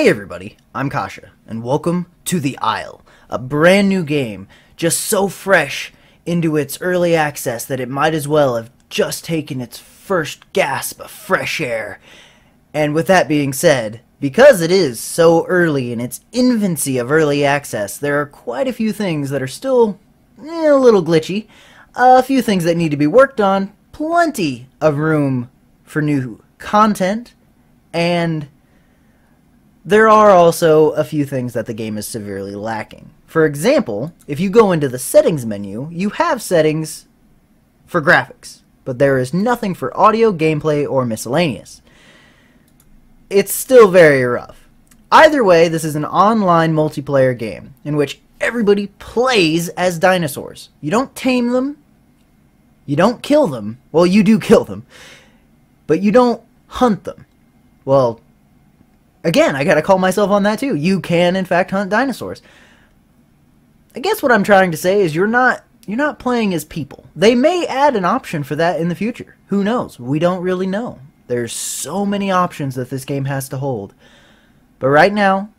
Hey everybody, I'm Kasha, and welcome to The Isle, a brand new game, just so fresh into its early access that it might as well have just taken its first gasp of fresh air. And with that being said, because it is so early in its infancy of early access, there are quite a few things that are still a little glitchy, a few things that need to be worked on, plenty of room for new content, and there are also a few things that the game is severely lacking. For example, if you go into the settings menu, you have settings for graphics, but there is nothing for audio, gameplay, or miscellaneous. It's still very rough. Either way, this is an online multiplayer game in which everybody plays as dinosaurs. You don't tame them, you don't kill them, well, you do kill them, but you don't hunt them. Well, again, I gotta call myself on that too. You can, in fact, hunt dinosaurs. I guess what I'm trying to say is you're not playing as people. They may add an option for that in the future. Who knows? We don't really know. There's so many options that this game has to hold. But right now,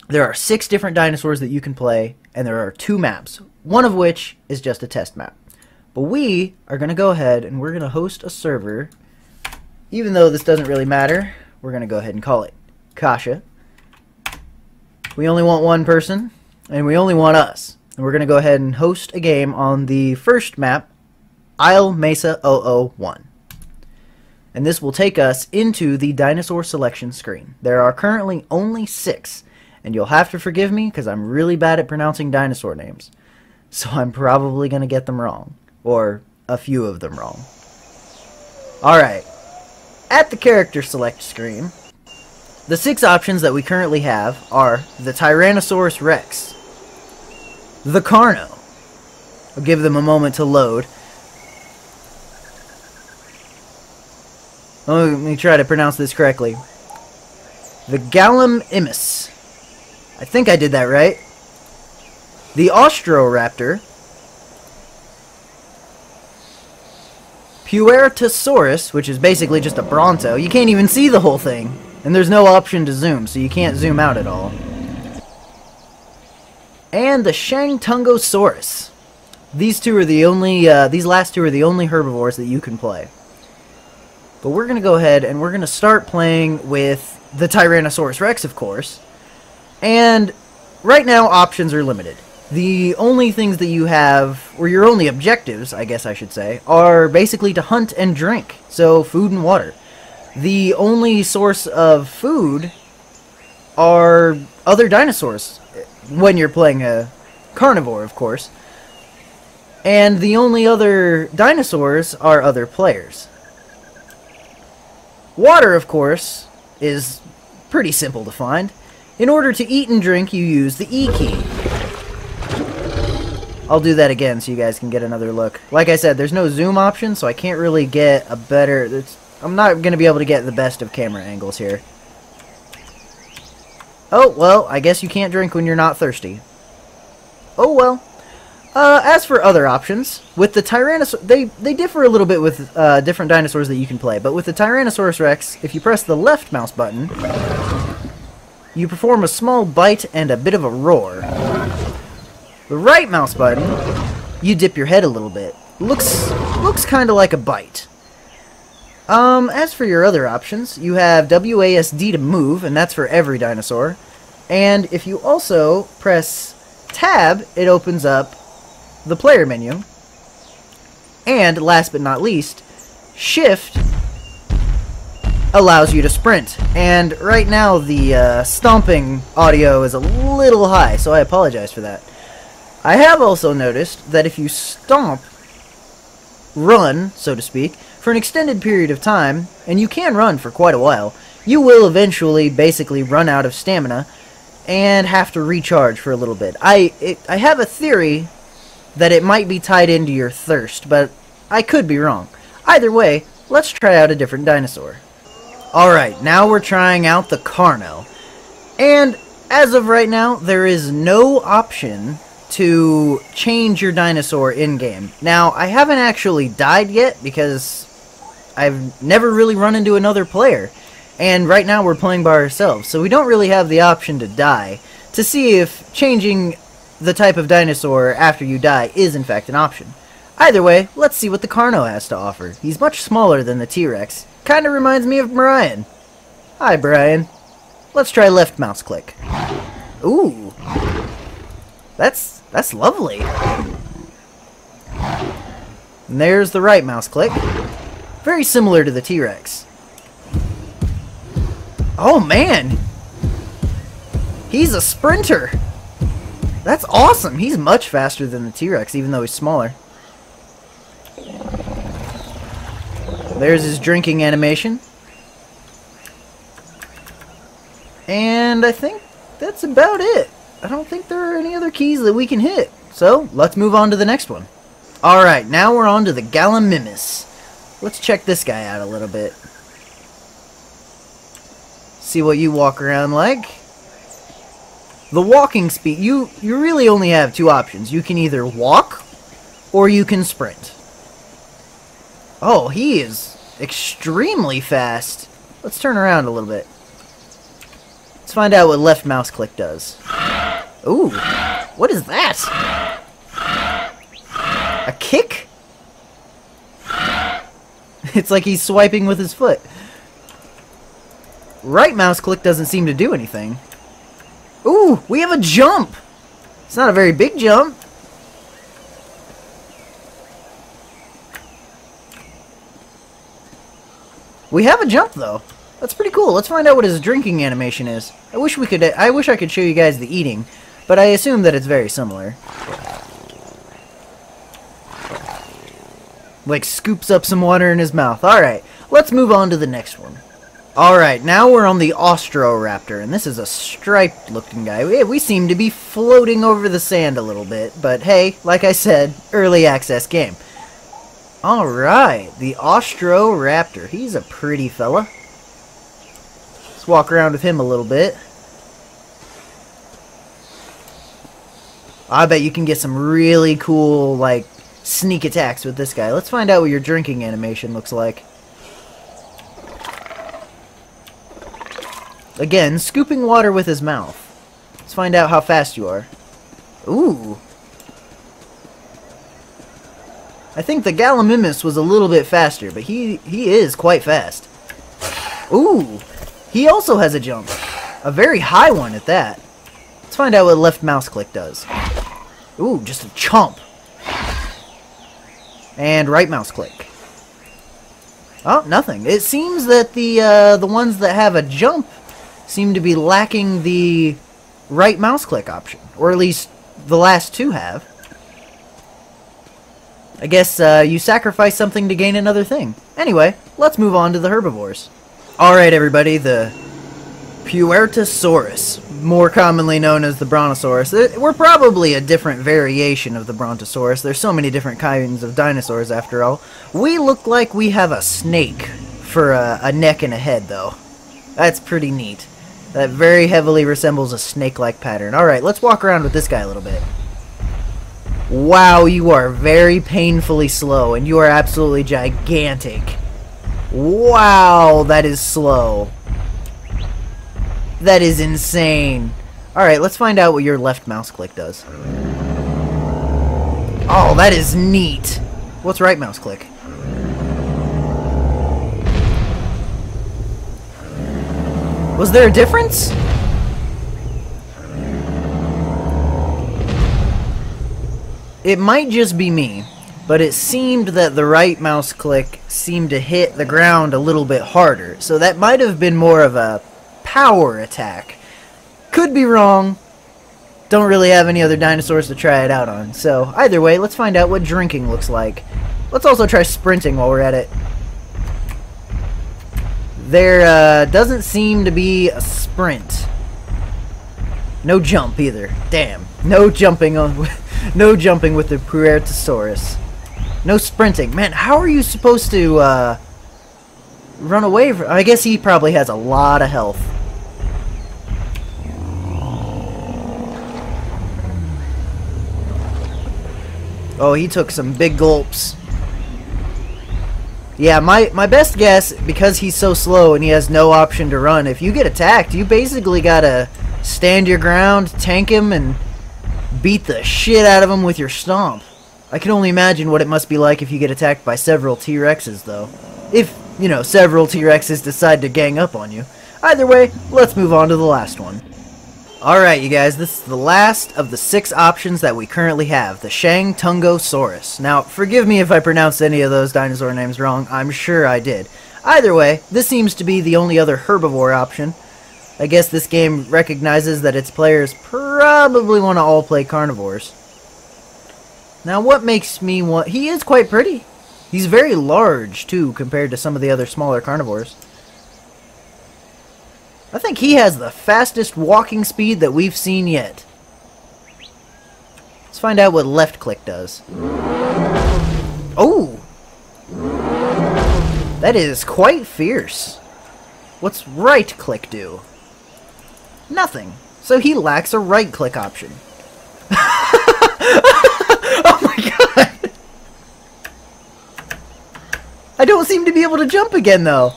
there are 6 different dinosaurs that you can play, and there are 2 maps, one of which is just a test map. But we are gonna go ahead and we're gonna host a server. Even though this doesn't really matter, we're gonna go ahead and call it Kasha. We only want one person, and we only want us. And we're going to go ahead and host a game on the first map, Isle Mesa 001. And this will take us into the dinosaur selection screen. There are currently only 6, and you'll have to forgive me because I'm really bad at pronouncing dinosaur names. So I'm probably going to get them wrong, or a few of them wrong. Alright, at the character select screen, the 6 options that we currently have are the Tyrannosaurus Rex, the Carno. I'll give them a moment to load. Oh, let me try to pronounce this correctly. The Gallimimus. I think I did that right. The Austroraptor. Puertosaurus, which is basically just a Bronto. You can't even see the whole thing. And there's no option to zoom, so you can't zoom out at all. And the Shang Tongosaurus. These last two are the only herbivores that you can play. But we're going to go ahead and we're going to start playing with the Tyrannosaurus Rex, of course. And right now, options are limited. The only things that you have, or your only objectives, I guess I should say, are basically to hunt and drink. So, food and water. The only source of food are other dinosaurs, when you're playing a carnivore, of course. And the only other dinosaurs are other players. Water, of course, is pretty simple to find. In order to eat and drink, you use the E key. I'll do that again so you guys can get another look. Like I said, there's no zoom option, so I can't really get a better... I'm not going to be able to get the best of camera angles here. Oh, well, I guess you can't drink when you're not thirsty. Oh, well. As for other options, with the Tyrannosaurus... They differ a little bit with different dinosaurs that you can play, but with the Tyrannosaurus Rex, if you press the left mouse button, you perform a small bite and a bit of a roar. The right mouse button, you dip your head a little bit. Looks kind of like a bite. As for your other options, you have WASD to move, and that's for every dinosaur. And if you also press Tab, it opens up the player menu. And last but not least, Shift allows you to sprint. And right now the stomping audio is a little high, so I apologize for that. I have also noticed that if you stomp, run, so to speak, for an extended period of time, and you can run for quite a while, you will eventually basically run out of stamina and have to recharge for a little bit. I have a theory that it might be tied into your thirst, but I could be wrong. Either way, let's try out a different dinosaur. Alright, now we're trying out the Carno. And as of right now, there is no option to change your dinosaur in-game. Now, I haven't actually died yet because I've never really run into another player. And right now we're playing by ourselves, so we don't really have the option to die, to see if changing the type of dinosaur after you die is in fact an option. Either way, let's see what the Carno has to offer. He's much smaller than the T-Rex. Kinda reminds me of Brian. Hi, Brian. Let's try left mouse click. Ooh. That's lovely. And there's the right mouse click. Very similar to the T-Rex. Oh man! He's a sprinter! That's awesome! He's much faster than the T-Rex, even though he's smaller. There's his drinking animation. And I think that's about it. I don't think there are any other keys that we can hit. So, let's move on to the next one. Alright, now we're on to the Gallimimus. Let's check this guy out a little bit. See what you walk around like. The walking speed, you really only have two options. You can either walk, or you can sprint. Oh, he is extremely fast. Let's turn around a little bit. Let's find out what left mouse click does. Ooh, what is that? A kick? It's like he's swiping with his foot. Right mouse click doesn't seem to do anything. Ooh, we have a jump! It's not a very big jump. We have a jump though. That's pretty cool. Let's find out what his drinking animation is. I wish I could show you guys the eating, but I assume that it's very similar. Like scoops up some water in his mouth. Alright, let's move on to the next one. Alright, now we're on the Austroraptor, and this is a striped looking guy. We seem to be floating over the sand a little bit, but hey, like I said, early access game. Alright, the Austroraptor. He's a pretty fella. Let's walk around with him a little bit. I bet you can get some really cool, like, sneak attacks with this guy. Let's find out what your drinking animation looks like. Again, scooping water with his mouth. Let's find out how fast you are. Ooh. I think the Gallimimus was a little bit faster, but he is quite fast. Ooh. He also has a jump. A very high one at that. Let's find out what left mouse click does. Ooh, just a chomp. And right mouse click. Oh, nothing. It seems that the ones that have a jump seem to be lacking the right mouse click option. Or at least the last two have. I guess you sacrifice something to gain another thing. Anyway, let's move on to the herbivores. Alright everybody, the Puertosaurus, more commonly known as the Brontosaurus. We're probably a different variation of the Brontosaurus. There's so many different kinds of dinosaurs after all. We look like we have a snake for a neck and a head though. That's pretty neat. That very heavily resembles a snake-like pattern. Alright, let's walk around with this guy a little bit. Wow, you are very painfully slow, and you are absolutely gigantic. Wow, that is slow. That is insane. Alright, let's find out what your left mouse click does. Oh, that is neat. What's right mouse click? Was there a difference? It might just be me, but it seemed that the right mouse click seemed to hit the ground a little bit harder, so that might have been more of a power attack. Could be wrong. Don't really have any other dinosaurs to try it out on, so either way, let's find out what drinking looks like. Let's also try sprinting while we're at it. There doesn't seem to be a sprint. No jump either. Damn. No jumping on no jumping with the Puertosaurus. No sprinting. Man, how are you supposed to run away from... I guess he probably has a lot of health. Oh, he took some big gulps. Yeah, my best guess, because he's so slow and he has no option to run, if you get attacked, you basically gotta stand your ground, tank him, and beat the shit out of him with your stomp. I can only imagine what it must be like if you get attacked by several T-Rexes, though. If, you know, several T-Rexes decide to gang up on you. Either way, let's move on to the last one. Alright, you guys, this is the last of the 6 options that we currently have, the Shang Tongosaurus. Now, forgive me if I pronounced any of those dinosaur names wrong, I'm sure I did. Either way, this seems to be the only other herbivore option. I guess this game recognizes that its players probably want to all play carnivores. Now, what makes me want... He is quite pretty. He's very large, too, compared to some of the other smaller carnivores. I think he has the fastest walking speed that we've seen yet. Let's find out what left click does. Oh! That is quite fierce. What's right click do? Nothing. So he lacks a right click option. Oh my god! I don't seem to be able to jump again though.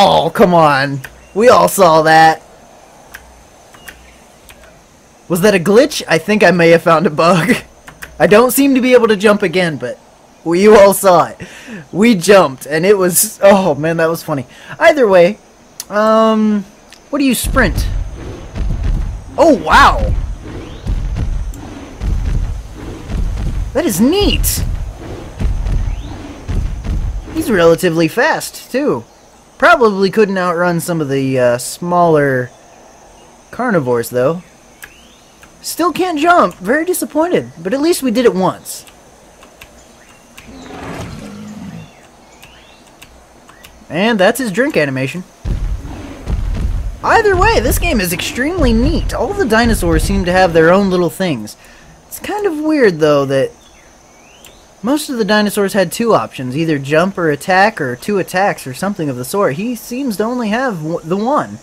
Oh, come on. We all saw that. Was that a glitch? I think I may have found a bug. I don't seem to be able to jump again, but you all saw it. We jumped, and it was... Oh, man, that was funny. Either way, what do you sprint? Oh, wow. That is neat. He's relatively fast, too. Probably couldn't outrun some of the smaller carnivores, though. Still can't jump. Very disappointed. But at least we did it once. And that's his drink animation. Either way, this game is extremely neat. All the dinosaurs seem to have their own little things. It's kind of weird, though, that most of the dinosaurs had 2 options, either jump or attack, or 2 attacks, or something of the sort. He seems to only have the one.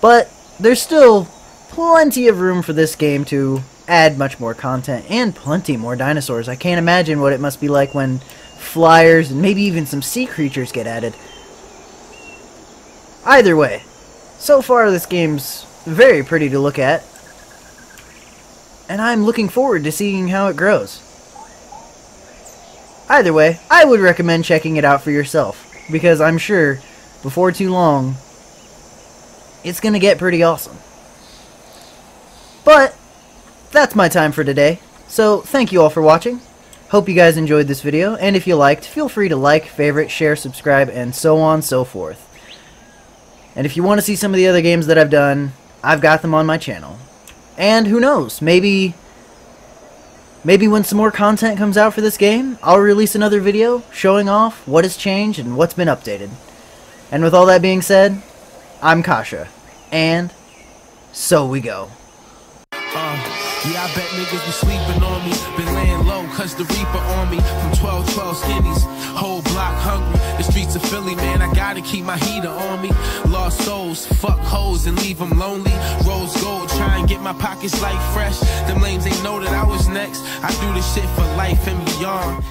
But there's still plenty of room for this game to add much more content, and plenty more dinosaurs. I can't imagine what it must be like when flyers, and maybe even some sea creatures get added. Either way, so far this game's very pretty to look at, and I'm looking forward to seeing how it grows. Either way, I would recommend checking it out for yourself, because I'm sure, before too long, it's gonna get pretty awesome. But, that's my time for today, so thank you all for watching. Hope you guys enjoyed this video, and if you liked, feel free to like, favorite, share, subscribe, and so on and so forth. And if you want to see some of the other games that I've done, I've got them on my channel. And who knows, maybe when some more content comes out for this game, I'll release another video showing off what has changed and what's been updated. And with all that being said, I'm Kasha, and so we go. Yeah, I bet niggas be sleeping on me. Been laying low, cause the reaper on me. From 12 skinnies, whole block hungry. The streets of Philly, man, I gotta keep my heater on me. Lost souls, fuck hoes and leave them lonely. Rose gold, try and get my pockets like fresh. Them lames ain't know that I was next. I do this shit for life and beyond.